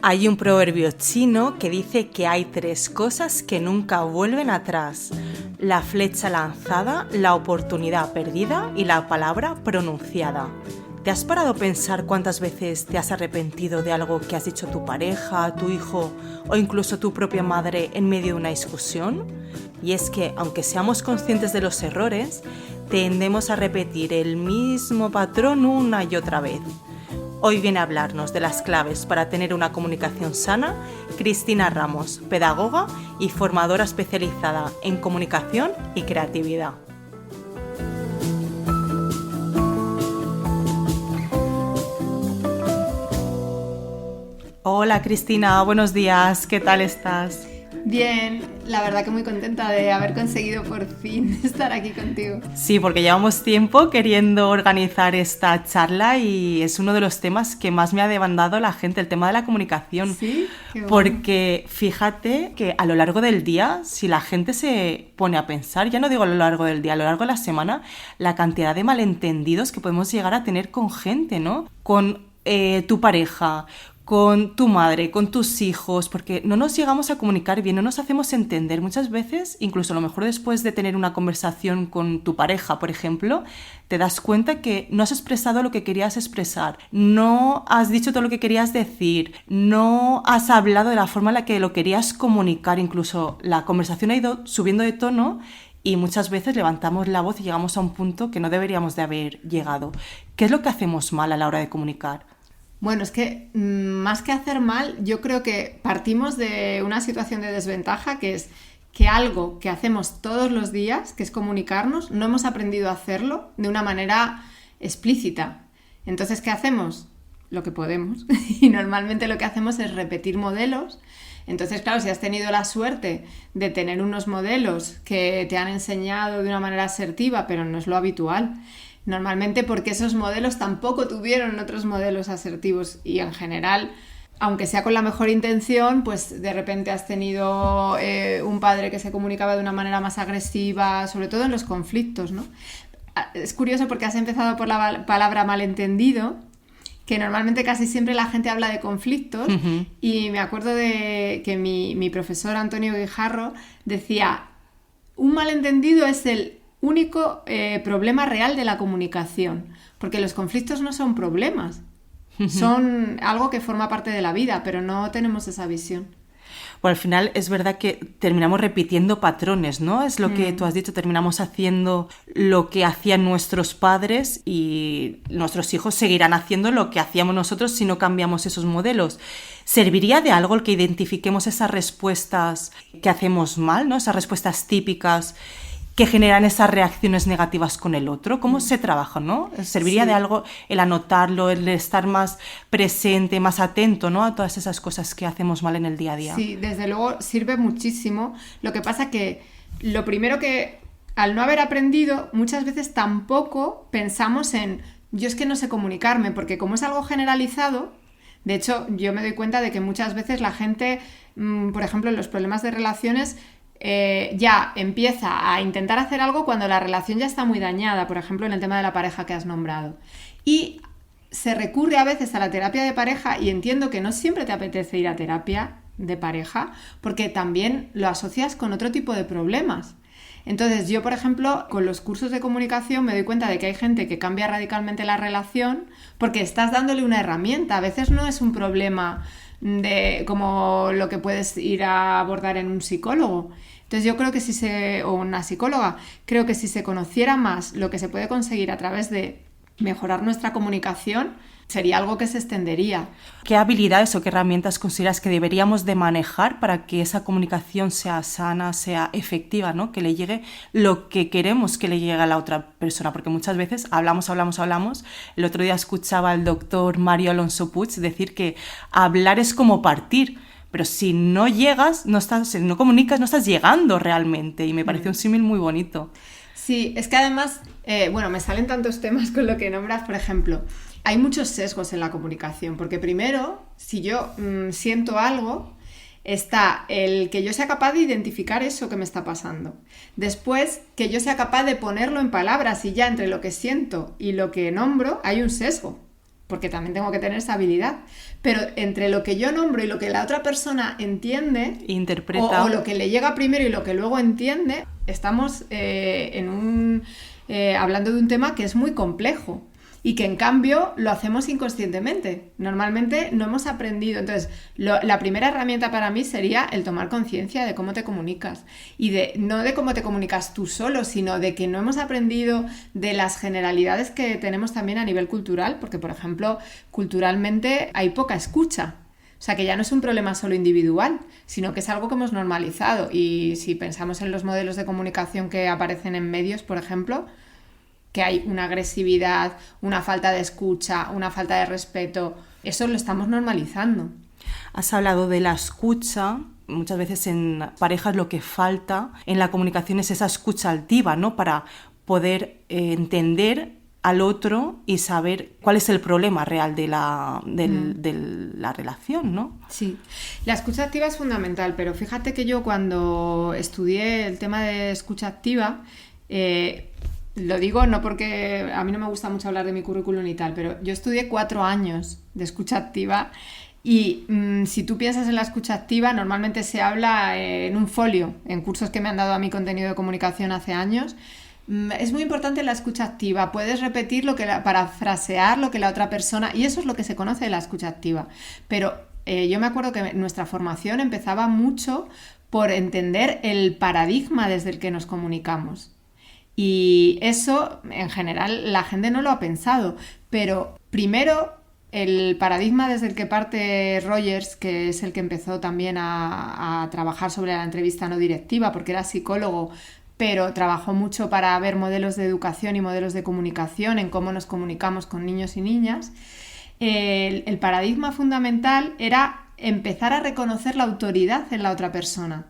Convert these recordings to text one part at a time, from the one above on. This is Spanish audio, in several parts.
Hay un proverbio chino que dice que hay 3 cosas que nunca vuelven atrás: la flecha lanzada, la oportunidad perdida y la palabra pronunciada. ¿Te has parado a pensar cuántas veces te has arrepentido de algo que has dicho tu pareja, tu hijo o incluso tu propia madre en medio de una discusión? Y es que, aunque seamos conscientes de los errores, tendemos a repetir el mismo patrón una y otra vez. Hoy viene a hablarnos de las claves para tener una comunicación sana Cristina Ramos, pedagoga y formadora especializada en comunicación y creatividad. Hola Cristina, buenos días, ¿qué tal estás? Bien, la verdad que muy contenta de haber conseguido por fin estar aquí contigo. Sí, porque llevamos tiempo queriendo organizar esta charla y es uno de los temas que más me ha demandado la gente, el tema de la comunicación. Sí, qué bueno. Porque fíjate que a lo largo del día, si la gente se pone a pensar, ya no digo a lo largo del día, a lo largo de la semana, la cantidad de malentendidos que podemos llegar a tener con gente, ¿no? Con tu pareja, con tu madre, con tus hijos, porque no nos llegamos a comunicar bien, no nos hacemos entender. Muchas veces, incluso a lo mejor después de tener una conversación con tu pareja, por ejemplo, te das cuenta que no has expresado lo que querías expresar, no has dicho todo lo que querías decir, no has hablado de la forma en la que lo querías comunicar, incluso la conversación ha ido subiendo de tono y muchas veces levantamos la voz y llegamos a un punto que no deberíamos de haber llegado. ¿Qué es lo que hacemos mal a la hora de comunicar? Bueno, es que más que hacer mal, yo creo que partimos de una situación de desventaja, que es que algo que hacemos todos los días, que es comunicarnos, no hemos aprendido a hacerlo de una manera explícita. Entonces, ¿qué hacemos? Lo que podemos. Y normalmente lo que hacemos es repetir modelos. Entonces, claro, si has tenido la suerte de tener unos modelos que te han enseñado de una manera asertiva, pero no es lo habitual, normalmente porque esos modelos tampoco tuvieron otros modelos asertivos y en general, aunque sea con la mejor intención, pues de repente has tenido un padre que se comunicaba de una manera más agresiva, sobre todo en los conflictos, ¿no? Es curioso porque has empezado por la palabra malentendido, que normalmente casi siempre la gente habla de conflictos. Uh-huh. Y me acuerdo de que mi profesor Antonio Guijarro decía: un malentendido es el único problema real de la comunicación, porque los conflictos no son problemas, son algo que forma parte de la vida, pero no tenemos esa visión. Bueno, al final es verdad que terminamos repitiendo patrones, ¿no? Es lo que tú has dicho, terminamos haciendo lo que hacían nuestros padres y nuestros hijos seguirán haciendo lo que hacíamos nosotros si no cambiamos esos modelos. ¿Serviría de algo el que identifiquemos esas respuestas que hacemos mal, ¿no? Esas respuestas típicas que generan esas reacciones negativas con el otro? ¿Cómo se trabaja, no? ¿Serviría de algo el anotarlo, el estar más presente, más atento, ¿no? A todas esas cosas que hacemos mal en el día a día? Sí, desde luego sirve muchísimo. Lo que pasa que lo primero que, al no haber aprendido, muchas veces tampoco pensamos en yo es que no sé comunicarme, porque como es algo generalizado, de hecho yo me doy cuenta de que muchas veces la gente, por ejemplo, en los problemas de relaciones, ya empieza a intentar hacer algo cuando la relación ya está muy dañada, por ejemplo en el tema de la pareja que has nombrado, y se recurre a veces a la terapia de pareja, y entiendo que no siempre te apetece ir a terapia de pareja porque también lo asocias con otro tipo de problemas. Entonces yo, por ejemplo, con los cursos de comunicación me doy cuenta de que hay gente que cambia radicalmente la relación porque estás dándole una herramienta. A veces no es un problema como lo que puedes ir a abordar en un psicólogo. Entonces yo creo que o una psicóloga, creo que si se conociera más lo que se puede conseguir a través de mejorar nuestra comunicación, sería algo que se extendería. ¿Qué habilidades o qué herramientas consideras que deberíamos de manejar para que esa comunicación sea sana, sea efectiva, ¿no? Que le llegue lo que queremos que le llegue a la otra persona? Porque muchas veces hablamos. El otro día escuchaba al doctor Mario Alonso Puig decir que hablar es como partir. Pero si no llegas, si no comunicas, no estás llegando realmente. Y me pareció un símil muy bonito. Sí, es que además, me salen tantos temas con lo que nombras. Por ejemplo, hay muchos sesgos en la comunicación. Porque primero, si yo siento algo, está el que yo sea capaz de identificar eso que me está pasando. Después, que yo sea capaz de ponerlo en palabras, y ya entre lo que siento y lo que nombro hay un sesgo. porque también tengo que tener esa habilidad. Pero entre lo que yo nombro y lo que la otra persona entiende, interpreta, o lo que le llega primero y lo que luego entiende, estamos hablando de un tema que es muy complejo y que en cambio lo hacemos inconscientemente. Normalmente no hemos aprendido. Entonces, la primera herramienta para mí sería el tomar conciencia de cómo te comunicas. Y no de cómo te comunicas tú solo, sino de que no hemos aprendido de las generalidades que tenemos también a nivel cultural, porque, por ejemplo, culturalmente hay poca escucha. O sea, que ya no es un problema solo individual, sino que es algo que hemos normalizado. Y si pensamos en los modelos de comunicación que aparecen en medios, por ejemplo, que hay una agresividad, una falta de escucha, una falta de respeto, eso lo estamos normalizando. Has hablado de la escucha. Muchas veces en parejas lo que falta en la comunicación es esa escucha altiva, ¿no? Para poder entender al otro y saber cuál es el problema real de la relación, ¿no? Sí, la escucha activa es fundamental, pero fíjate que yo cuando estudié el tema de escucha activa, lo digo no porque a mí no me gusta mucho hablar de mi currículum y tal, pero yo estudié 4 años de escucha activa y si tú piensas en la escucha activa, normalmente se habla en un folio, en cursos que me han dado a mí contenido de comunicación hace años. Es muy importante la escucha activa, puedes repetir parafrasear lo que la otra persona, y eso es lo que se conoce de la escucha activa, pero yo me acuerdo que nuestra formación empezaba mucho por entender el paradigma desde el que nos comunicamos. Y eso, en general, la gente no lo ha pensado. Pero primero, el paradigma desde el que parte Rogers, que es el que empezó también a trabajar sobre la entrevista no directiva, porque era psicólogo, pero trabajó mucho para ver modelos de educación y modelos de comunicación en cómo nos comunicamos con niños y niñas. El paradigma fundamental era empezar a reconocer la autoridad en la otra persona.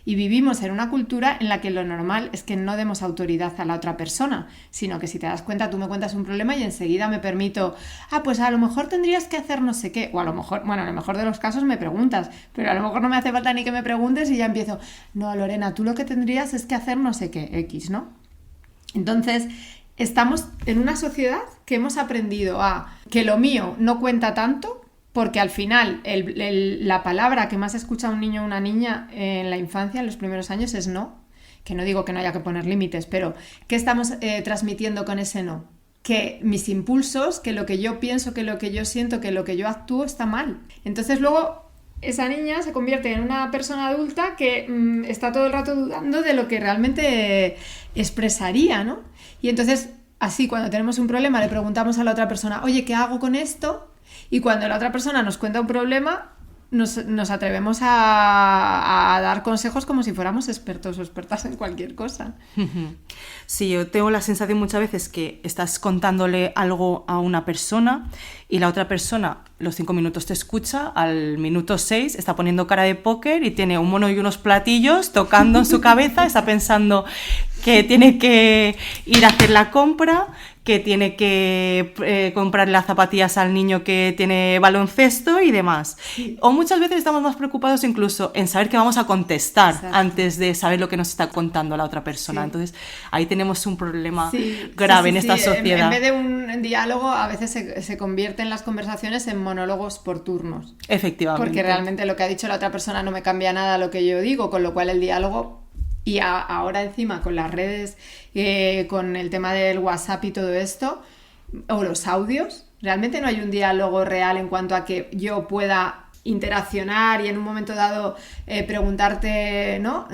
Y vivimos en una cultura en la que lo normal es que no demos autoridad a la otra persona, sino que si te das cuenta, tú me cuentas un problema y enseguida me permito, pues a lo mejor tendrías que hacer no sé qué, o a lo mejor, bueno, en el mejor de los casos me preguntas, pero a lo mejor no me hace falta ni que me preguntes y ya empiezo, no, Lorena, tú lo que tendrías es que hacer no sé qué, X, ¿no? Entonces, estamos en una sociedad que hemos aprendido a que lo mío no cuenta tanto, porque al final la palabra que más escucha un niño o una niña en la infancia, en los primeros años, es no. Que no digo que no haya que poner límites, pero ¿qué estamos transmitiendo con ese no? Que mis impulsos, que lo que yo pienso, que lo que yo siento, que lo que yo actúo está mal. Entonces luego esa niña se convierte en una persona adulta que está todo el rato dudando de lo que realmente expresaría, ¿no? Y entonces, así, cuando tenemos un problema, le preguntamos a la otra persona, oye, ¿qué hago con esto? Y cuando la otra persona nos cuenta un problema, nos atrevemos a dar consejos como si fuéramos expertos o expertas en cualquier cosa. Sí, yo tengo la sensación muchas veces que estás contándole algo a una persona y la otra persona los 5 minutos te escucha, al minuto 6 está poniendo cara de póker y tiene un mono y unos platillos tocando en su cabeza, está pensando que tiene que ir a hacer la compra, que tiene que comprarle las zapatillas al niño que tiene baloncesto y demás. O muchas veces estamos más preocupados incluso en saber qué vamos a contestar. Exacto. Antes de saber lo que nos está contando la otra persona. Sí. Entonces ahí tenemos un problema grave en esta sociedad. En vez de un diálogo, a veces se convierten las conversaciones en monólogos por turnos. Efectivamente. Porque realmente lo que ha dicho la otra persona no me cambia nada lo que yo digo, con lo cual el diálogo... Y ahora encima con las redes, con el tema del WhatsApp y todo esto, o los audios, realmente no hay un diálogo real en cuanto a que yo pueda interaccionar y en un momento dado preguntarte, ¿no?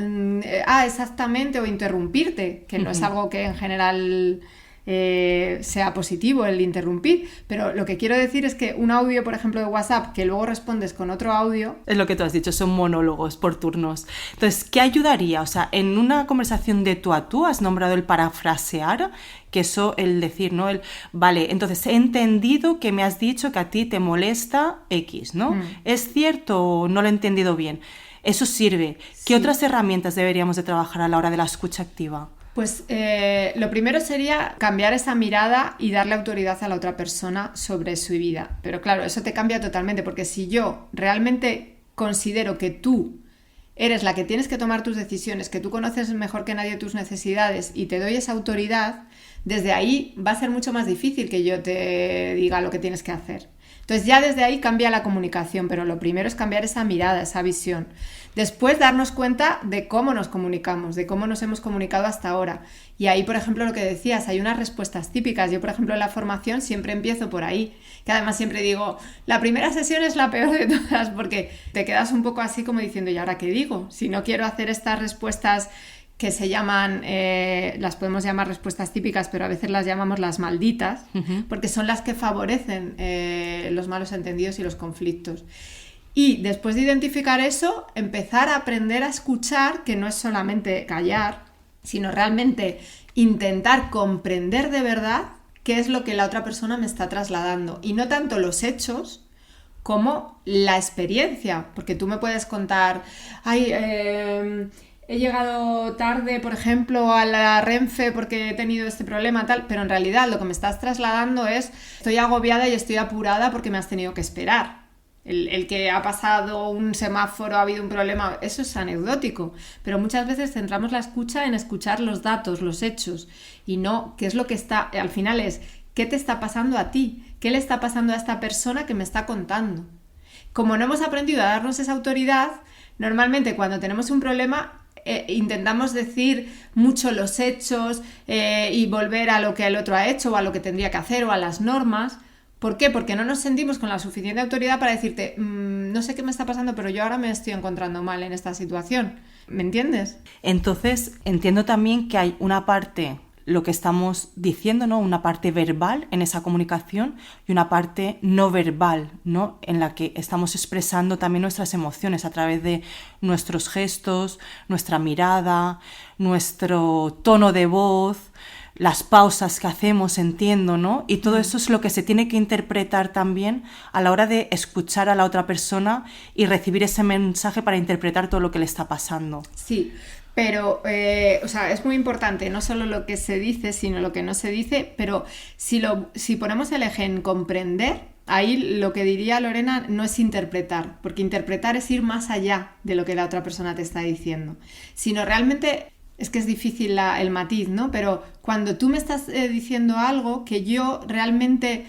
Exactamente, o interrumpirte, que no es algo que en general... sea positivo el interrumpir, pero lo que quiero decir es que un audio, por ejemplo, de WhatsApp, que luego respondes con otro audio... Es lo que tú has dicho, son monólogos por turnos. Entonces, ¿qué ayudaría? O sea, en una conversación de tú a tú has nombrado el parafrasear, que eso, el decir, ¿no? Vale, entonces he entendido que me has dicho que a ti te molesta X, ¿no? ¿Es cierto o no lo he entendido bien? Eso sirve. ¿Qué otras herramientas deberíamos de trabajar a la hora de la escucha activa? Pues lo primero sería cambiar esa mirada y darle autoridad a la otra persona sobre su vida. Pero claro, eso te cambia totalmente, porque si yo realmente considero que tú eres la que tienes que tomar tus decisiones, que tú conoces mejor que nadie tus necesidades y te doy esa autoridad, desde ahí va a ser mucho más difícil que yo te diga lo que tienes que hacer. Entonces ya desde ahí cambia la comunicación, pero lo primero es cambiar esa mirada, esa visión. Después darnos cuenta de cómo nos comunicamos, de cómo nos hemos comunicado hasta ahora. Y ahí, por ejemplo, lo que decías, hay unas respuestas típicas. Yo, por ejemplo, en la formación siempre empiezo por ahí, que además siempre digo, la primera sesión es la peor de todas, porque te quedas un poco así como diciendo, ¿y ahora qué digo? Si no quiero hacer estas respuestas que se llaman, las podemos llamar respuestas típicas, pero a veces las llamamos las malditas, porque son las que favorecen los malos entendidos y los conflictos. Y después de identificar eso, empezar a aprender a escuchar, que no es solamente callar, sino realmente intentar comprender de verdad qué es lo que la otra persona me está trasladando. Y no tanto los hechos como la experiencia, porque tú me puedes contar, he llegado tarde, por ejemplo, a la Renfe porque he tenido este problema, tal, pero en realidad lo que me estás trasladando es, estoy agobiada y estoy apurada porque me has tenido que esperar. El que ha pasado un semáforo, ha habido un problema, eso es anecdótico, pero muchas veces centramos la escucha en escuchar los datos, los hechos, y no qué es lo que está, al final es, ¿qué te está pasando a ti? ¿Qué le está pasando a esta persona que me está contando? Como no hemos aprendido a darnos esa autoridad, normalmente cuando tenemos un problema intentamos decir mucho los hechos y volver a lo que el otro ha hecho o a lo que tendría que hacer o a las normas. ¿Por qué? Porque no nos sentimos con la suficiente autoridad para decirte, no sé qué me está pasando, pero yo ahora me estoy encontrando mal en esta situación. ¿Me entiendes? Entonces, entiendo también que hay una parte, lo que estamos diciendo, ¿no? Una parte verbal en esa comunicación y una parte no verbal, ¿no? En la que estamos expresando también nuestras emociones a través de nuestros gestos, nuestra mirada, nuestro tono de voz, las pausas que hacemos, entiendo, ¿no? Y todo eso es lo que se tiene que interpretar también a la hora de escuchar a la otra persona y recibir ese mensaje para interpretar todo lo que le está pasando. Sí, pero, es muy importante no solo lo que se dice, sino lo que no se dice, pero si ponemos el eje en comprender, ahí lo que diría Lorena no es interpretar, porque interpretar es ir más allá de lo que la otra persona te está diciendo, sino realmente... Es que es difícil el matiz, ¿no? Pero cuando tú me estás diciendo algo, que yo realmente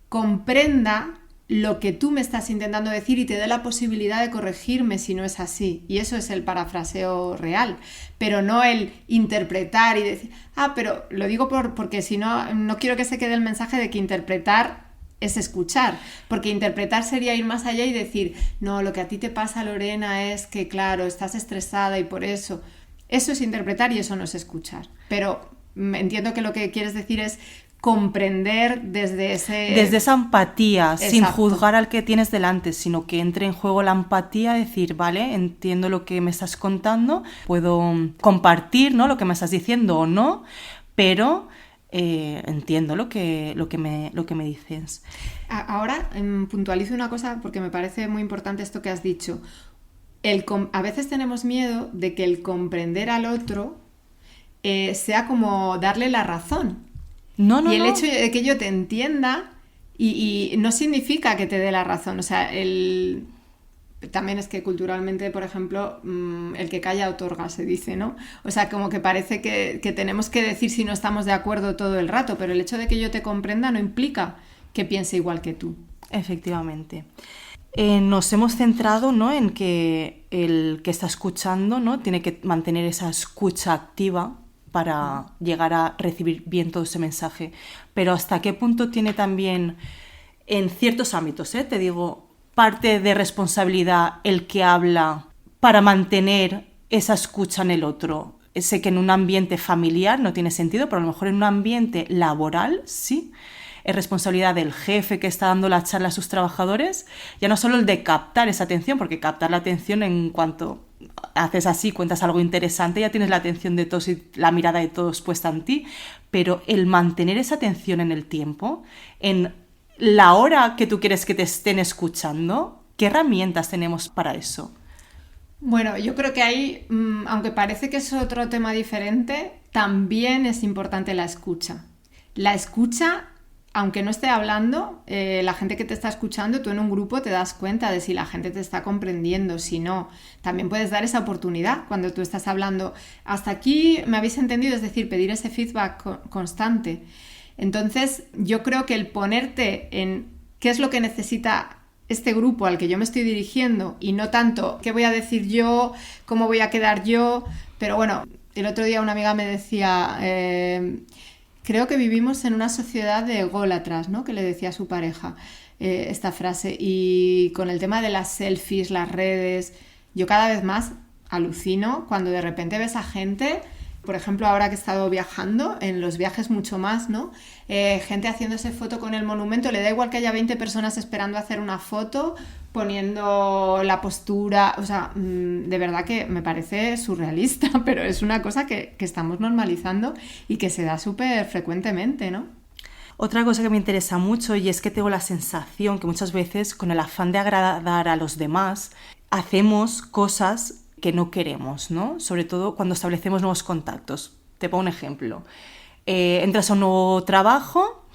comprenda lo que tú me estás intentando decir y te dé la posibilidad de corregirme si no es así. Y eso es el parafraseo real, pero no el interpretar y decir, pero lo digo porque si no, no quiero que se quede el mensaje de que interpretar es escuchar, porque interpretar sería ir más allá y decir, no, lo que a ti te pasa, Lorena, es que, claro, estás estresada y por eso... Eso es interpretar y eso no es escuchar. Pero entiendo que lo que quieres decir es comprender desde esa empatía, Exacto. Sin juzgar al que tienes delante, sino que entre en juego la empatía, decir, vale, entiendo lo que me estás contando, puedo compartir, ¿no? Lo que me estás diciendo o no, pero entiendo lo que me dices. Ahora puntualizo una cosa porque me parece muy importante esto que has dicho. A veces tenemos miedo de que el comprender al otro sea como darle la razón. Y el hecho de que yo te entienda y no significa que te dé la razón. O sea, también es que culturalmente, por ejemplo, el que calla otorga, se dice, ¿no? O sea, como que parece que tenemos que decir si no estamos de acuerdo todo el rato, pero el hecho de que yo te comprenda no implica que piense igual que tú. Efectivamente. Nos hemos centrado, ¿no? En que el que está escuchando, ¿no? Tiene que mantener esa escucha activa para llegar a recibir bien todo ese mensaje. Pero ¿hasta qué punto tiene también, en ciertos ámbitos, te digo, parte de responsabilidad el que habla para mantener esa escucha en el otro? Sé que en un ambiente familiar no tiene sentido, pero a lo mejor en un ambiente laboral sí. Es responsabilidad del jefe que está dando la charla a sus trabajadores, ya no solo el de captar esa atención, porque captar la atención en cuanto haces así, cuentas algo interesante, ya tienes la atención de todos y la mirada de todos puesta en ti, pero el mantener esa atención en el tiempo, en la hora que tú quieres que te estén escuchando, ¿qué herramientas tenemos para eso? Bueno, yo creo que ahí, aunque parece que es otro tema diferente, también es importante la escucha. La escucha aunque no esté hablando, la gente que te está escuchando, tú en un grupo te das cuenta de si la gente te está comprendiendo, si no. También puedes dar esa oportunidad cuando tú estás hablando. Hasta aquí me habéis entendido, es decir, pedir ese feedback constante. Entonces, yo creo que el ponerte en qué es lo que necesita este grupo al que yo me estoy dirigiendo y no tanto qué voy a decir yo, cómo voy a quedar yo. Pero bueno, el otro día una amiga me decía, creo que vivimos en una sociedad de ególatras, ¿no? Que le decía a su pareja esta frase. Y con el tema de las selfies, las redes, yo cada vez más alucino cuando de repente ves a gente, por ejemplo, ahora que he estado viajando, en los viajes mucho más, ¿no? Gente haciéndose foto con el monumento, le da igual que haya 20 personas esperando hacer una foto, poniendo la postura, o sea, de verdad que me parece surrealista, pero es una cosa que estamos normalizando y que se da súper frecuentemente, ¿no? Otra cosa que me interesa mucho, y es que tengo la sensación que muchas veces, con el afán de agradar a los demás, hacemos cosas que no queremos, ¿no? Sobre todo cuando establecemos nuevos contactos. Te pongo un ejemplo. Entras a un nuevo trabajo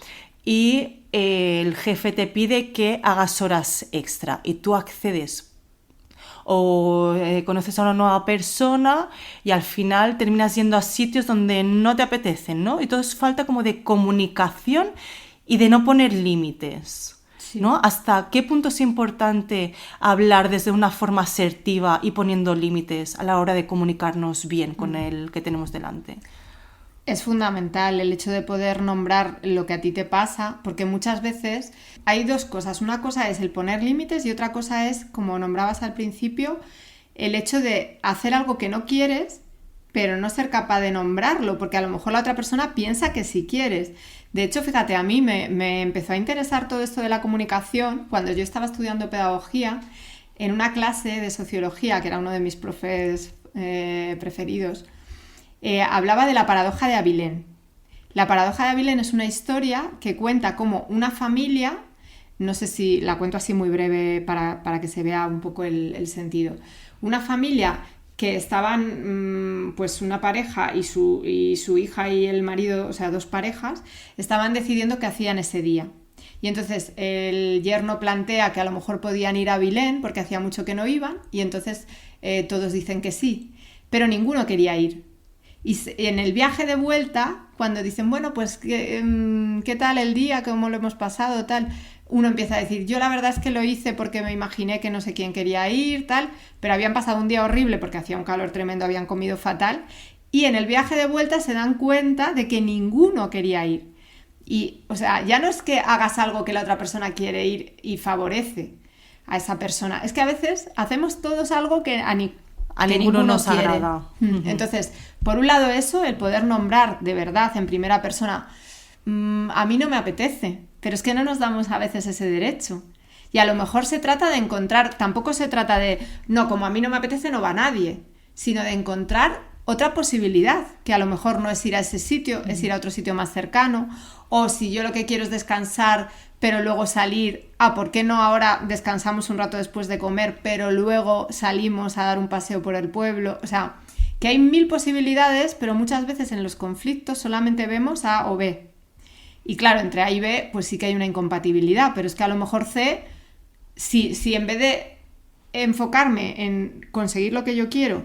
y el jefe te pide que hagas horas extra y tú accedes. O conoces a una nueva persona y al final terminas yendo a sitios donde no te apetecen, ¿no? Y todo es falta como de comunicación y de no poner límites. ¿No? ¿Hasta qué punto es importante hablar desde una forma asertiva y poniendo límites a la hora de comunicarnos bien con el que tenemos delante? Es fundamental el hecho de poder nombrar lo que a ti te pasa, porque muchas veces hay dos cosas. Una cosa es el poner límites y otra cosa es, como nombrabas al principio, el hecho de hacer algo que no quieres, pero no ser capaz de nombrarlo, porque a lo mejor la otra persona piensa que sí quieres. De hecho, fíjate, a mí me empezó a interesar todo esto de la comunicación cuando yo estaba estudiando pedagogía en una clase de sociología, que era uno de mis profes preferidos. Hablaba de la paradoja de Abilén. La paradoja de Abilén es una historia que cuenta cómo una familia, no sé si la cuento así muy breve para que se vea un poco el sentido, una familia que estaban, pues una pareja y su hija y el marido, o sea, dos parejas, estaban decidiendo qué hacían ese día. Y entonces el yerno plantea que a lo mejor podían ir a Belén porque hacía mucho que no iban, y entonces todos dicen que sí, pero ninguno quería ir. Y en el viaje de vuelta, cuando dicen, bueno, pues ¿qué tal el día? ¿Cómo lo hemos pasado? Tal, uno empieza a decir, yo la verdad es que lo hice porque me imaginé que no sé quién quería ir, tal, pero habían pasado un día horrible porque hacía un calor tremendo, habían comido fatal, y en el viaje de vuelta se dan cuenta de que ninguno quería ir. Y, o sea, ya no es que hagas algo que la otra persona quiere ir y favorece a esa persona, es que a veces hacemos todos algo que a ninguno nos quiere. Agrada. Entonces, por un lado eso, el poder nombrar de verdad en primera persona, a mí no me apetece, pero es que no nos damos a veces ese derecho. Y a lo mejor se trata de encontrar, tampoco se trata de, no, como a mí no me apetece no va nadie, sino de encontrar otra posibilidad, que a lo mejor no es ir a ese sitio, es ir a otro sitio más cercano, o si yo lo que quiero es descansar, pero luego salir, ¿por qué no ahora descansamos un rato después de comer, pero luego salimos a dar un paseo por el pueblo? O sea, que hay 1000 posibilidades, pero muchas veces en los conflictos solamente vemos A o B. Y claro, entre A y B, pues sí que hay una incompatibilidad, pero es que a lo mejor C, si en vez de enfocarme en conseguir lo que yo quiero,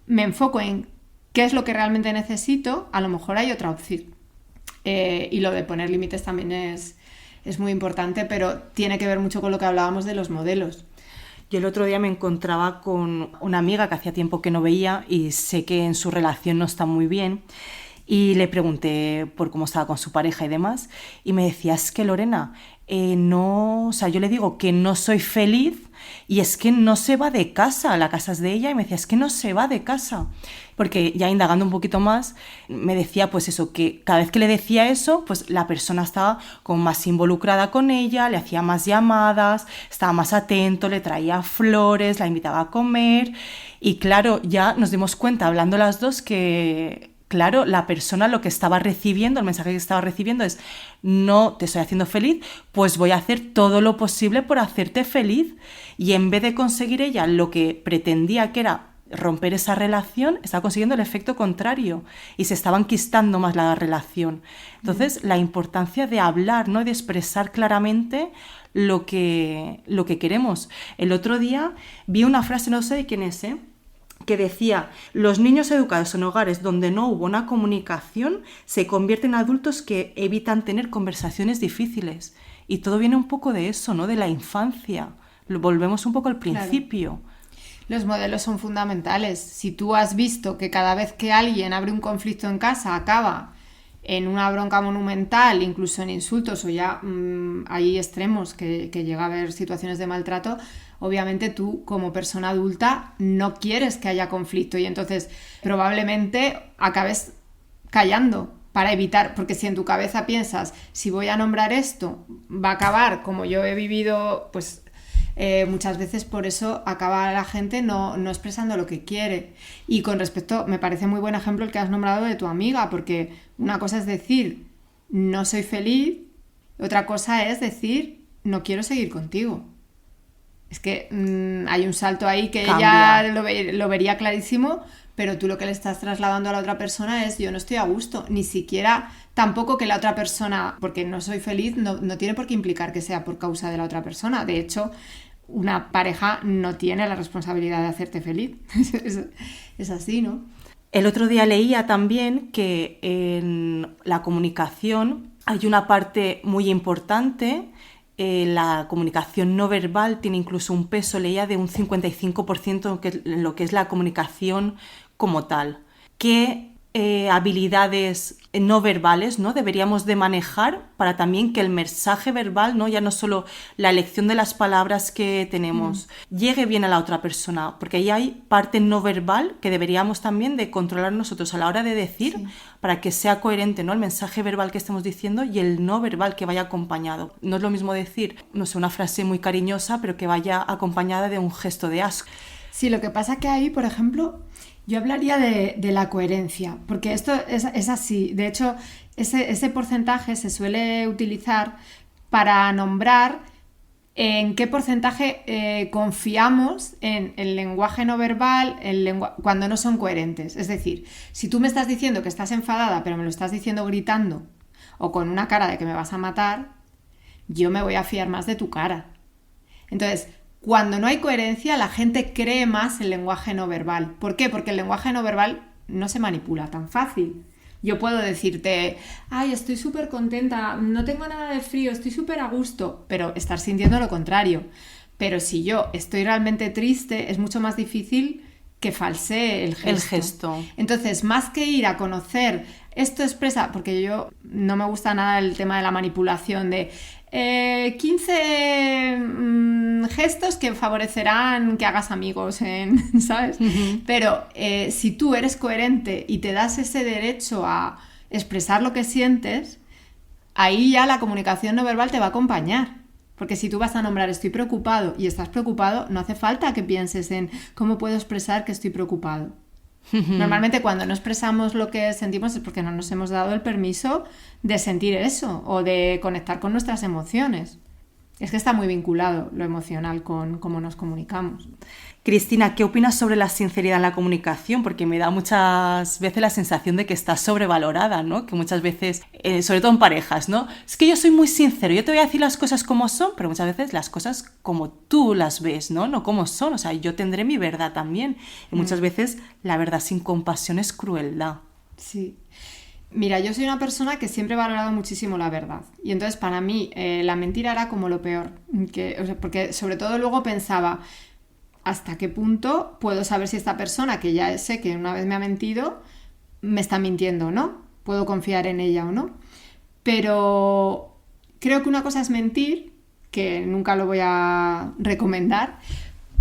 me enfoco en qué es lo que realmente necesito, a lo mejor hay otra opción. Y lo de poner límites también es muy importante, pero tiene que ver mucho con lo que hablábamos de los modelos. Yo el otro día me encontraba con una amiga que hacía tiempo que no veía y sé que en su relación no está muy bien. Y le pregunté por cómo estaba con su pareja y demás, y me decía, es que Lorena, no, o sea, yo le digo que no soy feliz y es que no se va de casa, la casa es de ella, y me decía, es que no se va de casa. Porque ya indagando un poquito más, me decía pues eso, que cada vez que le decía eso, pues la persona estaba como más involucrada con ella, le hacía más llamadas, estaba más atento, le traía flores, la invitaba a comer, y claro, ya nos dimos cuenta, hablando las dos, que claro, la persona lo que estaba recibiendo, el mensaje que estaba recibiendo es, no te estoy haciendo feliz, pues voy a hacer todo lo posible por hacerte feliz. Y en vez de conseguir ella lo que pretendía, que era romper esa relación, estaba consiguiendo el efecto contrario y se estaba enquistando más la relación. Entonces, la importancia de hablar, ¿no? De expresar claramente lo que queremos. El otro día vi una frase, no sé de quién es, que decía: los niños educados en hogares donde no hubo una comunicación se convierten en adultos que evitan tener conversaciones difíciles. Y todo viene un poco de eso, ¿no? De la infancia. Volvemos un poco al principio. Claro. Los modelos son fundamentales. Si tú has visto que cada vez que alguien abre un conflicto en casa acaba en una bronca monumental, incluso en insultos, o ya hay extremos que llega a haber situaciones de maltrato, obviamente tú como persona adulta no quieres que haya conflicto y entonces probablemente acabes callando para evitar, porque si en tu cabeza piensas, si voy a nombrar esto, va a acabar como yo he vivido, pues muchas veces por eso acaba la gente no expresando lo que quiere. Y con respecto, me parece muy buen ejemplo el que has nombrado de tu amiga, porque una cosa es decir no soy feliz, otra cosa es decir no quiero seguir contigo. Es que hay un salto ahí que Cambia. ella lo vería clarísimo, pero tú lo que le estás trasladando a la otra persona es yo no estoy a gusto, ni siquiera tampoco que la otra persona, porque no soy feliz, no tiene por qué implicar que sea por causa de la otra persona. De hecho, una pareja no tiene la responsabilidad de hacerte feliz. Es así, ¿no? El otro día leía también que en la comunicación hay una parte muy importante. La comunicación no verbal tiene incluso un peso, leía, de un 55% en lo que es la comunicación como tal. ¿Qué habilidades no verbales, ¿no? deberíamos de manejar para también que el mensaje verbal, ¿no? ya no solo la elección de las palabras que tenemos, llegue bien a la otra persona? Porque ahí hay parte no verbal que deberíamos también de controlar nosotros a la hora de decir, para que sea coherente, ¿no? el mensaje verbal que estemos diciendo y el no verbal que vaya acompañado. No es lo mismo decir, no sé, una frase muy cariñosa, pero que vaya acompañada de un gesto de asco. Sí, lo que pasa que ahí, por ejemplo, yo hablaría de la coherencia, porque esto es así. De hecho, ese porcentaje se suele utilizar para nombrar en qué porcentaje confiamos en el lenguaje no verbal cuando no son coherentes. Es decir, si tú me estás diciendo que estás enfadada, pero me lo estás diciendo gritando o con una cara de que me vas a matar, yo me voy a fiar más de tu cara. Entonces, cuando no hay coherencia, la gente cree más el lenguaje no verbal. ¿Por qué? Porque el lenguaje no verbal no se manipula tan fácil. Yo puedo decirte, ay, estoy súper contenta, no tengo nada de frío, estoy súper a gusto, pero estar sintiendo lo contrario. Pero si yo estoy realmente triste, es mucho más difícil que falsee el gesto. Entonces, más que ir a conocer, esto expresa, porque yo no me gusta nada el tema de la manipulación de 15 gestos que favorecerán que hagas amigos, ¿sabes? Uh-huh. Pero si tú eres coherente y te das ese derecho a expresar lo que sientes, ahí ya la comunicación no verbal te va a acompañar. Porque si tú vas a nombrar estoy preocupado y estás preocupado, no hace falta que pienses en cómo puedo expresar que estoy preocupado. Normalmente cuando no expresamos lo que sentimos es porque no nos hemos dado el permiso de sentir eso o de conectar con nuestras emociones. Es que está muy vinculado lo emocional con cómo nos comunicamos. Cristina, ¿qué opinas sobre la sinceridad en la comunicación? Porque me da muchas veces la sensación de que está sobrevalorada, ¿no? Que muchas veces, sobre todo en parejas, ¿no? Es que yo soy muy sincero, yo te voy a decir las cosas como son, pero muchas veces las cosas como tú las ves, ¿no? No como son, o sea, yo tendré mi verdad también. Y muchas veces la verdad sin compasión es crueldad. Sí. Mira, yo soy una persona que siempre he valorado muchísimo la verdad. Y entonces para mí la mentira era como lo peor. Porque sobre todo luego pensaba, ¿hasta qué punto puedo saber si esta persona, que ya sé que una vez me ha mentido, me está mintiendo o no? ¿Puedo confiar en ella o no? Pero creo que una cosa es mentir, que nunca lo voy a recomendar,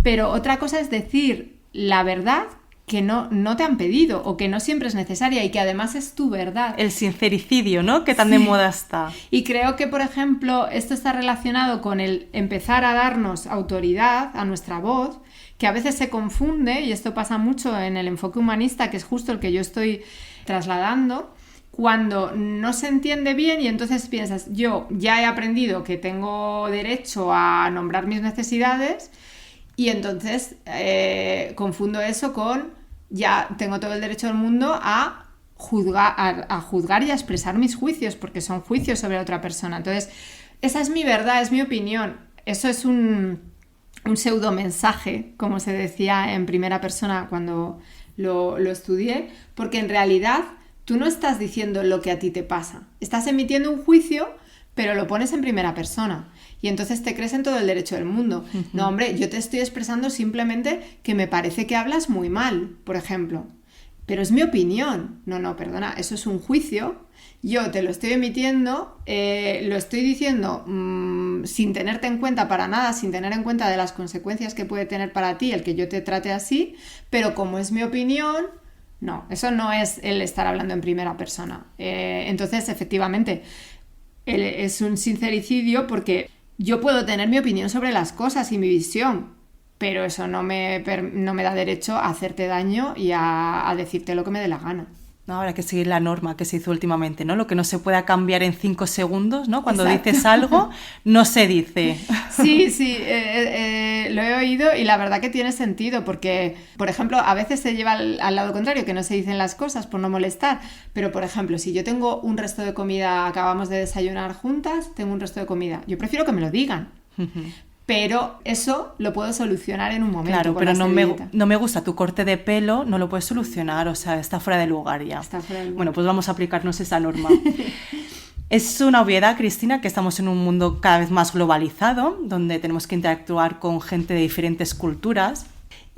pero otra cosa es decir la verdad que no te han pedido o que no siempre es necesaria y que además es tu verdad. El sincericidio, ¿no? Que tan de moda está. Y creo que, por ejemplo, esto está relacionado con el empezar a darnos autoridad a nuestra voz, que a veces se confunde, y esto pasa mucho en el enfoque humanista, que es justo el que yo estoy trasladando, cuando no se entiende bien y entonces piensas, yo ya he aprendido que tengo derecho a nombrar mis necesidades Y entonces confundo eso con ya tengo todo el derecho del mundo a juzgar y a expresar mis juicios, porque son juicios sobre otra persona. Entonces, esa es mi verdad, es mi opinión. Eso es un pseudo mensaje, como se decía en primera persona cuando lo estudié, porque en realidad tú no estás diciendo lo que a ti te pasa. Estás emitiendo un juicio, pero lo pones en primera persona. Y entonces te crees en todo el derecho del mundo. Uh-huh. No, hombre, yo te estoy expresando simplemente que me parece que hablas muy mal, por ejemplo. Pero es mi opinión. No, perdona, eso es un juicio. Yo te lo estoy emitiendo, lo estoy diciendo sin tenerte en cuenta para nada, sin tener en cuenta de las consecuencias que puede tener para ti el que yo te trate así, pero como es mi opinión, no, eso no es el estar hablando en primera persona. Entonces, efectivamente, es un sincericidio porque yo puedo tener mi opinión sobre las cosas y mi visión, pero eso no me da derecho a hacerte daño y a decirte lo que me dé la gana. No, habrá que seguir la norma que se hizo últimamente, ¿no? Lo que no se pueda cambiar en 5 segundos, ¿no? Cuando Exacto. Dices algo, no se dice. Sí, lo he oído y la verdad que tiene sentido porque, por ejemplo, a veces se lleva al lado contrario, que no se dicen las cosas por no molestar, pero, por ejemplo, si yo tengo un resto de comida, acabamos de desayunar juntas, tengo un resto de comida, yo prefiero que me lo digan. Uh-huh. Pero eso lo puedo solucionar en un momento. Claro, pero no me gusta tu corte de pelo, no lo puedes solucionar, o sea, está fuera de lugar ya. Está fuera de lugar. Bueno, pues vamos a aplicarnos esa norma. Es una obviedad, Cristina, que estamos en un mundo cada vez más globalizado, donde tenemos que interactuar con gente de diferentes culturas.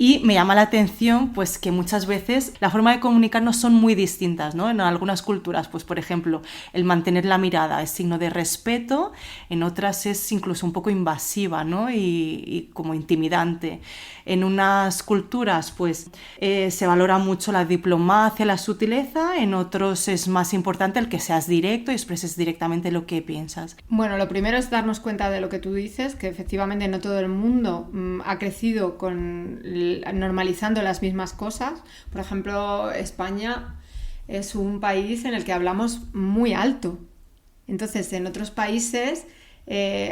Y me llama la atención pues, que muchas veces la forma de comunicarnos son muy distintas, ¿no? En algunas culturas, pues, por ejemplo, el mantener la mirada es signo de respeto, en otras es incluso un poco invasiva, ¿no? y como intimidante. En unas culturas pues, se valora mucho la diplomacia, la sutileza, en otros es más importante el que seas directo y expreses directamente lo que piensas. Bueno, lo primero es darnos cuenta de lo que tú dices, que efectivamente no todo el mundo ha crecido normalizando las mismas cosas. Por ejemplo, España es un país en el que hablamos muy alto. Entonces, en otros países,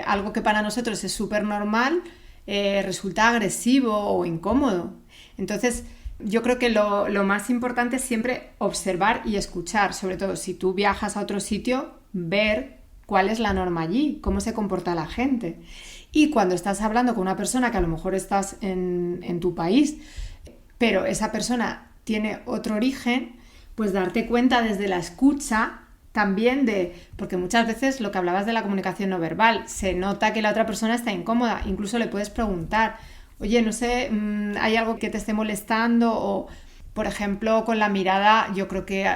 algo que para nosotros es súper normal, resulta agresivo o incómodo. Entonces, yo creo que lo más importante es siempre observar y escuchar, sobre todo si tú viajas a otro sitio, ver cuál es la norma allí, cómo se comporta la gente. Y cuando estás hablando con una persona que a lo mejor estás en tu país, pero esa persona tiene otro origen, pues darte cuenta desde la escucha también porque muchas veces lo que hablabas de la comunicación no verbal, se nota que la otra persona está incómoda, incluso le puedes preguntar, oye, no sé, ¿hay algo que te esté molestando? O, por ejemplo, con la mirada, yo creo que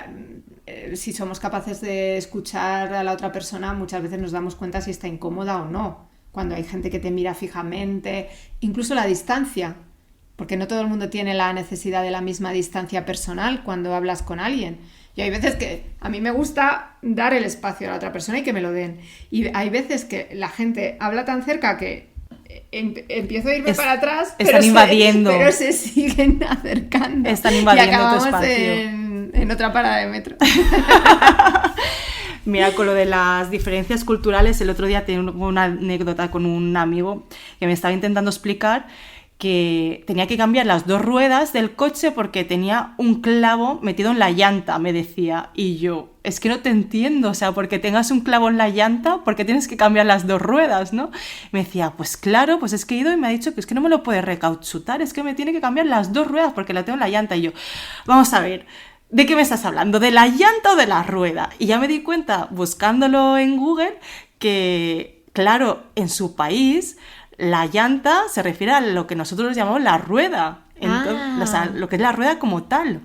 si somos capaces de escuchar a la otra persona, muchas veces nos damos cuenta si está incómoda o no. Cuando hay gente que te mira fijamente, incluso la distancia, porque no todo el mundo tiene la necesidad de la misma distancia personal cuando hablas con alguien. Y hay veces que a mí me gusta dar el espacio a la otra persona y que me lo den. Y hay veces que la gente habla tan cerca que empiezo a irme para atrás, están invadiendo. Pero se siguen acercando. Están invadiendo y acabamos tu espacio. En otra parada de metro. Mira, con lo de las diferencias culturales, el otro día tenía una anécdota con un amigo que me estaba intentando explicar que tenía que cambiar las 2 ruedas del coche porque tenía un clavo metido en la llanta, me decía. Y yo, es que no te entiendo, o sea, porque tengas un clavo en la llanta, ¿por qué tienes que cambiar las 2 ruedas, no? Me decía, pues claro, pues es que he ido y me ha dicho que es que no me lo puede recauchutar, es que me tiene que cambiar las 2 ruedas porque la tengo en la llanta. Y yo, vamos a ver, ¿de qué me estás hablando? ¿De la llanta o de la rueda? Y ya me di cuenta, buscándolo en Google, que, claro, en su país la llanta se refiere a lo que nosotros llamamos la rueda, o sea, lo que es la rueda como tal.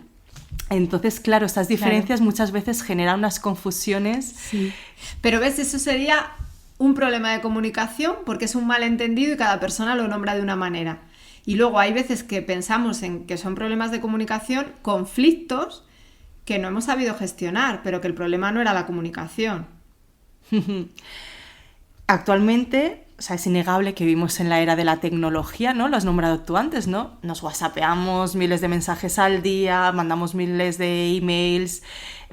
Entonces, claro, estas diferencias muchas veces generan unas confusiones. Sí. Pero ves, eso sería un problema de comunicación porque es un malentendido y cada persona lo nombra de una manera. Y luego hay veces que pensamos en que son problemas de comunicación, conflictos que no hemos sabido gestionar, pero que el problema no era la comunicación. Actualmente, o sea, es innegable que vivimos en la era de la tecnología, ¿no? Lo has nombrado tú antes, ¿no? Nos whatsappeamos miles de mensajes al día, mandamos miles de emails,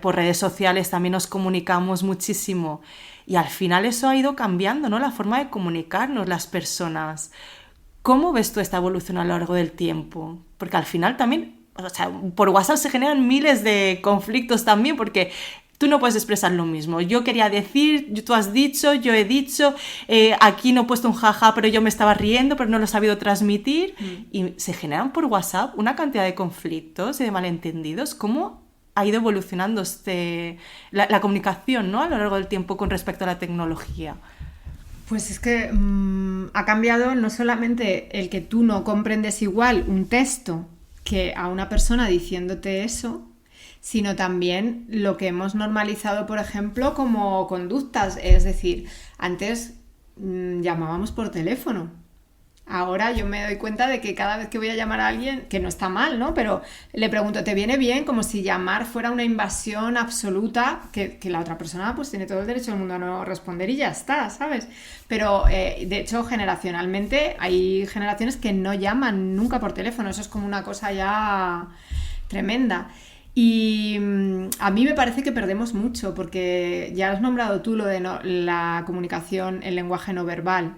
por redes sociales también nos comunicamos muchísimo. Y al final eso ha ido cambiando, ¿no? La forma de comunicarnos las personas. ¿Cómo ves tú esta evolución a lo largo del tiempo? Porque al final también, o sea, por WhatsApp se generan miles de conflictos también, porque tú no puedes expresar lo mismo. Yo quería decir, tú has dicho, yo he dicho, aquí no he puesto un jaja, pero yo me estaba riendo, pero no lo he sabido transmitir. Y se generan por WhatsApp una cantidad de conflictos y de malentendidos. ¿Cómo ha ido evolucionando la comunicación, ¿no?, a lo largo del tiempo con respecto a la tecnología? Pues es que ha cambiado no solamente el que tú no comprendes igual un texto que a una persona diciéndote eso, sino también lo que hemos normalizado, por ejemplo, como conductas. Es decir, antes llamábamos por teléfono. Ahora yo me doy cuenta de que cada vez que voy a llamar a alguien, que no está mal, ¿no? Pero le pregunto, ¿te viene bien? Como si llamar fuera una invasión absoluta, que la otra persona pues tiene todo el derecho del mundo a no responder y ya está, ¿sabes? Pero de hecho, generacionalmente, hay generaciones que no llaman nunca por teléfono. Eso es como una cosa ya tremenda. Y a mí me parece que perdemos mucho, porque ya has nombrado tú lo de la comunicación, el lenguaje no verbal.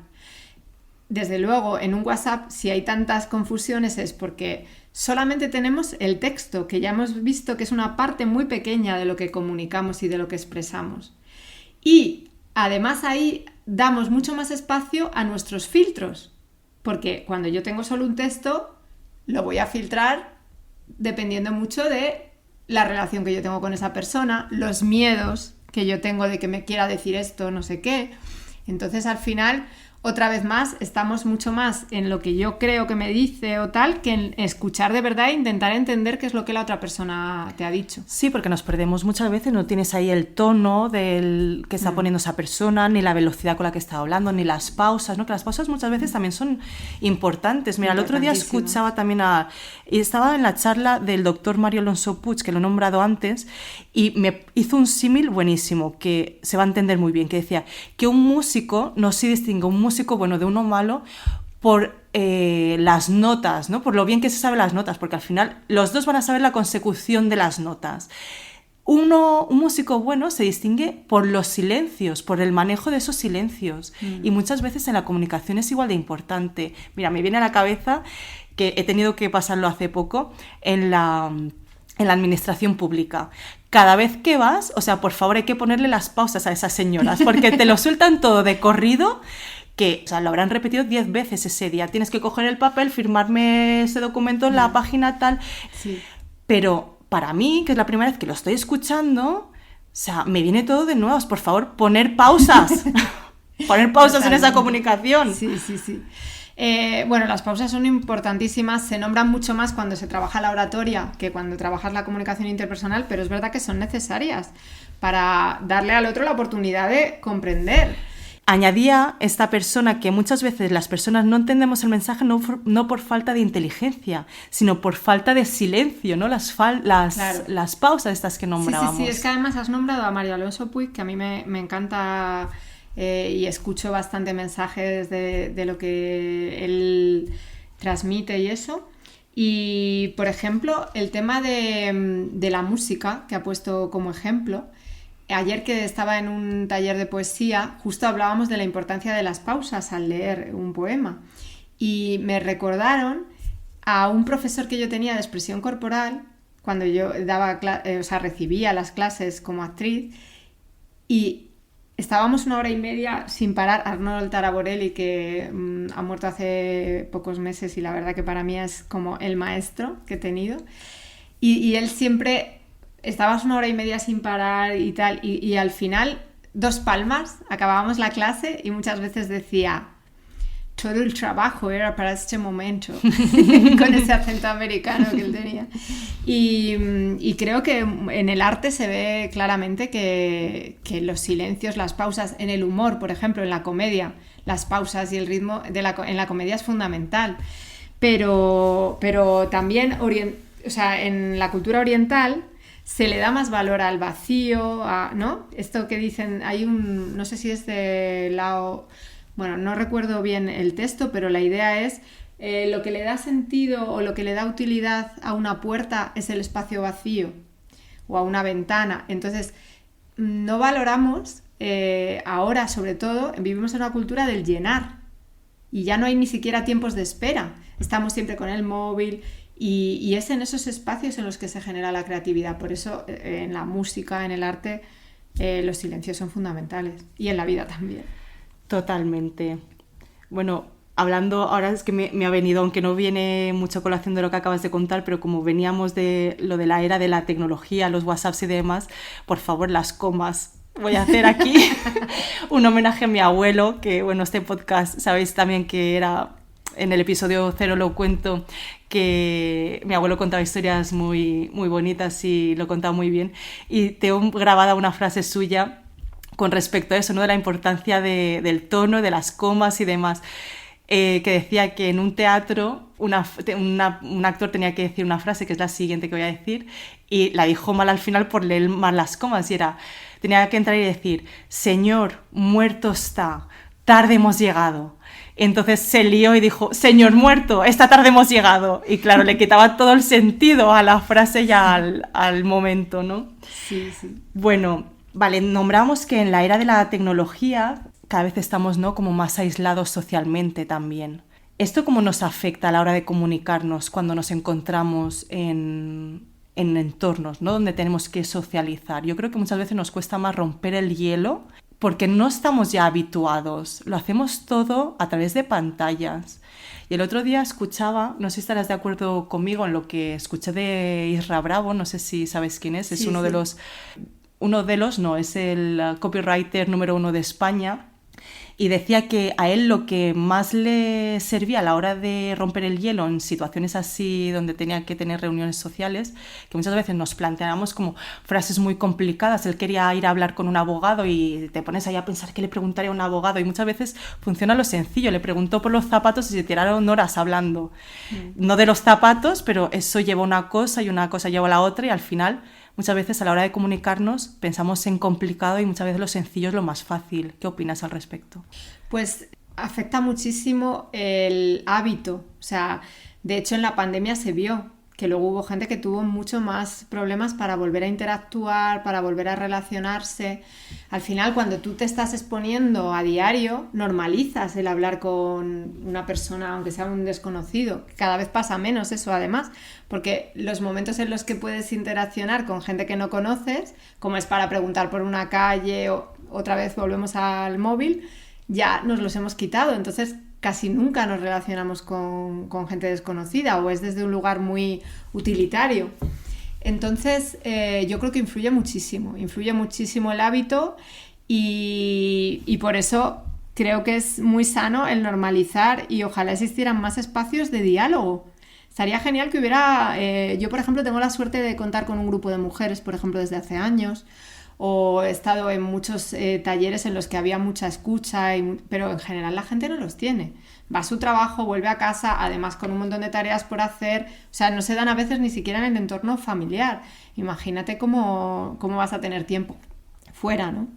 Desde luego, en un WhatsApp, si hay tantas confusiones es porque solamente tenemos el texto, que ya hemos visto que es una parte muy pequeña de lo que comunicamos y de lo que expresamos. Y además ahí damos mucho más espacio a nuestros filtros, porque cuando yo tengo solo un texto, lo voy a filtrar dependiendo mucho de la relación que yo tengo con esa persona, los miedos que yo tengo de que me quiera decir esto, no sé qué. Entonces, al final, otra vez más, estamos mucho más en lo que yo creo que me dice o tal, que en escuchar de verdad e intentar entender qué es lo que la otra persona te ha dicho. Sí, porque nos perdemos muchas veces, no tienes ahí el tono del que está poniendo esa persona, ni la velocidad con la que está hablando, ni las pausas, ¿no? Que las pausas muchas veces también son importantes. Mira, el otro día escuchaba también y estaba en la charla del doctor Mario Alonso Puig, que lo he nombrado antes, y me hizo un símil buenísimo, que se va a entender muy bien, que decía que un músico no se distingue un músico bueno de uno malo por las notas, ¿no? Por lo bien que se sabe las notas, porque al final los dos van a saber la consecución de las notas. Un músico bueno se distingue por los silencios, por el manejo de esos silencios. Y muchas veces en la comunicación es igual de importante. Mira, me viene a la cabeza que he tenido que pasarlo hace poco en la administración pública. Cada vez que vas, o sea, por favor hay que ponerle las pausas a esas señoras, porque te lo sueltan todo de corrido, que, o sea, lo habrán repetido 10 veces ese día. Tienes que coger el papel, firmarme ese documento en la página tal. Sí. Pero para mí, que es la primera vez que lo estoy escuchando, o sea, me viene todo de nuevas. Por favor, poner pausas. Poner pausas en esa comunicación. Sí, sí, sí. Bueno, las pausas son importantísimas, se nombran mucho más cuando se trabaja la oratoria que cuando trabajas la comunicación interpersonal, pero es verdad que son necesarias para darle al otro la oportunidad de comprender. Añadía esta persona que muchas veces las personas no entendemos el mensaje no por falta de inteligencia, sino por falta de silencio, ¿no? Las pausas estas que nombrábamos. Sí, es que además has nombrado a Mario Alonso Puig, que a mí me encanta y escucho bastante mensajes de lo que él transmite y eso. Y, por ejemplo, el tema de la música, que ha puesto como ejemplo. Ayer que estaba en un taller de poesía, justo hablábamos de la importancia de las pausas al leer un poema. Y me recordaron a un profesor que yo tenía de expresión corporal, cuando yo recibía las clases como actriz, y estábamos 1 hora y media sin parar. Arnold Taraborelli, que ha muerto hace pocos meses y la verdad que para mí es como el maestro que he tenido. Y él siempre... Estabas 1 hora y media sin parar y tal, y al final 2 palmas, acabábamos la clase y muchas veces decía: todo el trabajo era para este momento, con ese acento americano que él tenía. Y creo que en el arte se ve claramente que los silencios, las pausas, en el humor, por ejemplo, en la comedia, las pausas y el ritmo en la comedia es fundamental. Pero también en la cultura oriental se le da más valor al vacío, ¿no? Esto que dicen, no sé si es de Lao, bueno, no recuerdo bien el texto, pero la idea es lo que le da sentido o lo que le da utilidad a una puerta es el espacio vacío o a una ventana. Entonces, no valoramos, ahora sobre todo, vivimos en una cultura del llenar. y ya no hay ni siquiera tiempos de espera. Estamos siempre con el móvil y es en esos espacios en los que se genera la creatividad. Por eso en la música, en el arte, los silencios son fundamentales y en la vida también. Totalmente. Bueno, hablando, ahora es que me ha venido, aunque no viene mucho a colación de lo que acabas de contar, pero como veníamos de lo de la era de la tecnología, los WhatsApps y demás, por favor, las comas. Voy a hacer aquí un homenaje a mi abuelo, que bueno, este podcast, sabéis también que era, en el episodio 0 lo cuento, que mi abuelo contaba historias muy, muy bonitas y lo contaba muy bien. Y tengo grabada una frase suya con respecto a eso, ¿no? De la importancia del tono, de las comas y demás. Que decía que en un teatro un actor tenía que decir una frase, que es la siguiente que voy a decir, y la dijo mal al final por leer mal las comas, y era, tenía que entrar y decir: señor, muerto está, tarde hemos llegado. Entonces se lió y dijo: señor muerto, esta tarde hemos llegado. Y claro, le quitaba todo el sentido a la frase y al momento, ¿no? Sí, sí. Bueno, vale, nombramos que en la era de la tecnología cada vez estamos, ¿no?, como más aislados socialmente también. ¿Esto cómo nos afecta a la hora de comunicarnos cuando nos encontramos en entornos, ¿no?, donde tenemos que socializar? Yo creo que muchas veces nos cuesta más romper el hielo porque no estamos ya habituados. Lo hacemos todo a través de pantallas. Y el otro día escuchaba, no sé si estarás de acuerdo conmigo en lo que escuché de Isra Bravo, no sé si sabes quién es, es Sí, es el copywriter número 1 de España. Y decía que a él lo que más le servía a la hora de romper el hielo en situaciones así donde tenía que tener reuniones sociales, que muchas veces nos planteábamos como frases muy complicadas. Él quería ir a hablar con un abogado y te pones ahí a pensar qué le preguntaría a un abogado, y muchas veces funciona lo sencillo. Le preguntó por los zapatos y se tiraron horas hablando. No de los zapatos, pero eso lleva una cosa y una cosa lleva a la otra, y al final muchas veces a la hora de comunicarnos pensamos en complicado y muchas veces lo sencillo es lo más fácil. ¿Qué opinas al respecto? Pues afecta muchísimo el hábito. O sea, de hecho en la pandemia se vio que luego hubo gente que tuvo mucho más problemas para volver a interactuar, para volver a relacionarse. Al final, cuando tú te estás exponiendo a diario, normalizas el hablar con una persona, aunque sea un desconocido. Cada vez pasa menos eso, además, porque los momentos en los que puedes interaccionar con gente que no conoces, como es para preguntar por una calle o otra vez volvemos al móvil, ya nos los hemos quitado. Entonces casi nunca nos relacionamos con gente desconocida, o es desde un lugar muy utilitario. Entonces yo creo que influye muchísimo el hábito, y por eso creo que es muy sano el normalizar, y ojalá existieran más espacios de diálogo. Estaría genial que hubiera... yo, por ejemplo, tengo la suerte de contar con un grupo de mujeres, por ejemplo, desde hace años, o he estado en muchos talleres en los que había mucha escucha, pero en general la gente no los tiene. Va a su trabajo, vuelve a casa, además con un montón de tareas por hacer, o sea, no se dan a veces ni siquiera en el entorno familiar. Imagínate cómo vas a tener tiempo fuera, ¿no?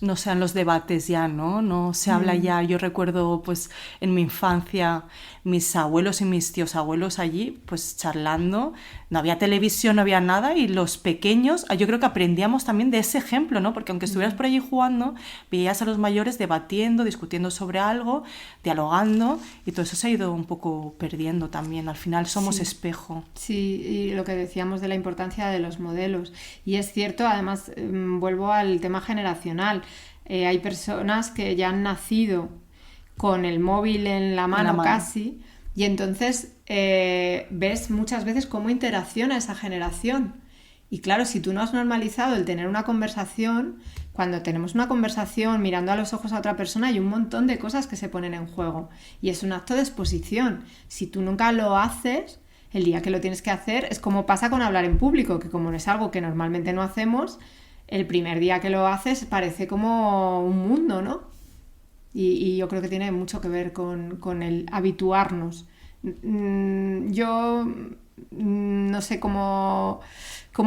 No sean los debates ya, ¿no? No se habla ya. Yo recuerdo, pues, en mi infancia, mis abuelos y mis tíos abuelos allí, pues, charlando. No había televisión, no había nada, y los pequeños, yo creo que aprendíamos también de ese ejemplo, ¿no? Porque aunque estuvieras por allí jugando, veías a los mayores debatiendo, discutiendo sobre algo, dialogando, y todo eso se ha ido un poco perdiendo también. Al final somos espejo. Sí, y lo que decíamos de la importancia de los modelos. Y es cierto, además, vuelvo al tema generacional. Hay personas que ya han nacido con el móvil en la mano casi, y entonces ves muchas veces cómo interacciona esa generación. Y claro, si tú no has normalizado el tener una conversación, cuando tenemos una conversación mirando a los ojos a otra persona, hay un montón de cosas que se ponen en juego, y es un acto de exposición. Si tú nunca lo haces, el día que lo tienes que hacer, es como pasa con hablar en público, que como no es algo que normalmente no hacemos, el primer día que lo haces parece como un mundo, ¿no? Y yo creo que tiene mucho que ver con el habituarnos. Yo no sé cómo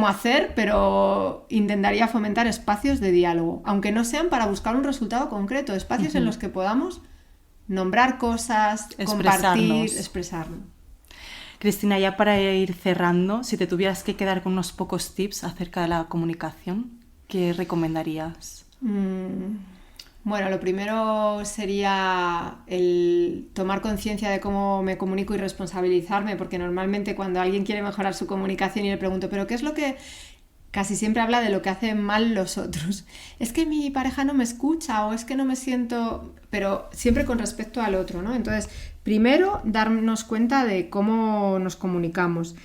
hacer, pero intentaría fomentar espacios de diálogo, aunque no sean para buscar un resultado concreto, espacios en los que podamos nombrar cosas, compartir, expresarnos. Cristina, ya para ir cerrando, si te tuvieras que quedar con unos pocos tips acerca de la comunicación, ¿qué recomendarías? Bueno, lo primero sería el tomar conciencia de cómo me comunico y responsabilizarme, porque normalmente cuando alguien quiere mejorar su comunicación y le pregunto, ¿pero qué es lo que...? Casi siempre habla de lo que hacen mal los otros. Es que mi pareja no me escucha o es que no me siento... Pero siempre con respecto al otro, ¿no? Entonces, primero, darnos cuenta de cómo nos comunicamos.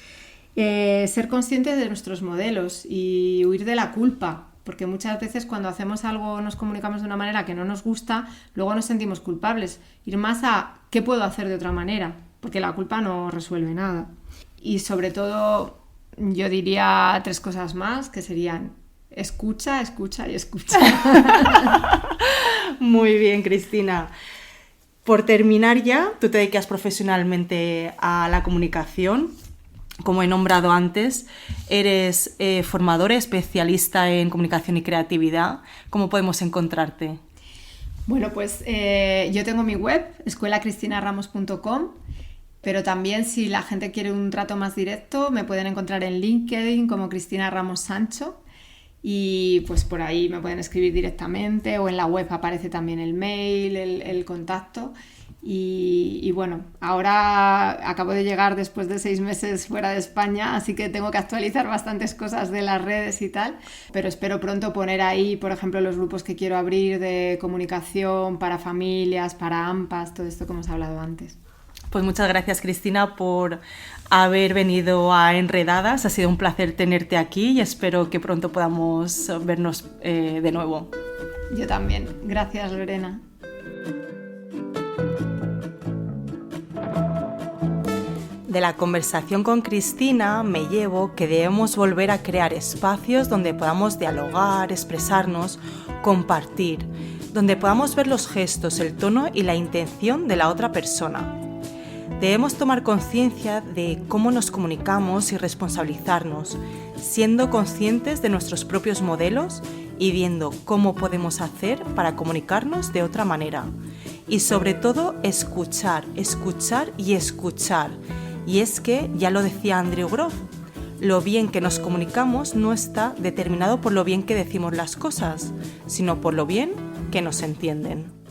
Ser conscientes de nuestros modelos y huir de la culpa. Porque muchas veces cuando hacemos algo, nos comunicamos de una manera que no nos gusta, luego nos sentimos culpables. Ir más a ¿qué puedo hacer de otra manera? Porque la culpa no resuelve nada. Y sobre todo... Yo diría 3 cosas más, que serían escucha, escucha y escucha. Muy bien, Cristina. Por terminar ya, tú te dedicas profesionalmente a la comunicación. Como he nombrado antes, eres formadora especialista en comunicación y creatividad. ¿Cómo podemos encontrarte? Bueno, pues yo tengo mi web, escuelacristinaramos.com. Pero también si la gente quiere un trato más directo, me pueden encontrar en LinkedIn como Cristina Ramos Sancho y pues por ahí me pueden escribir directamente o en la web aparece también el mail, el contacto. Y bueno, ahora acabo de llegar después de 6 meses fuera de España, así que tengo que actualizar bastantes cosas de las redes y tal, pero espero pronto poner ahí, por ejemplo, los grupos que quiero abrir de comunicación para familias, para AMPAs, todo esto que hemos hablado antes. Pues muchas gracias, Cristina, por haber venido a Enredadas. Ha sido un placer tenerte aquí y espero que pronto podamos vernos de nuevo. Yo también. Gracias, Lorena. De la conversación con Cristina me llevo que debemos volver a crear espacios donde podamos dialogar, expresarnos, compartir, donde podamos ver los gestos, el tono y la intención de la otra persona. Debemos tomar conciencia de cómo nos comunicamos y responsabilizarnos, siendo conscientes de nuestros propios modelos y viendo cómo podemos hacer para comunicarnos de otra manera. Y sobre todo, escuchar, escuchar y escuchar. Y es que, ya lo decía Andrew Groff, lo bien que nos comunicamos no está determinado por lo bien que decimos las cosas, sino por lo bien que nos entienden.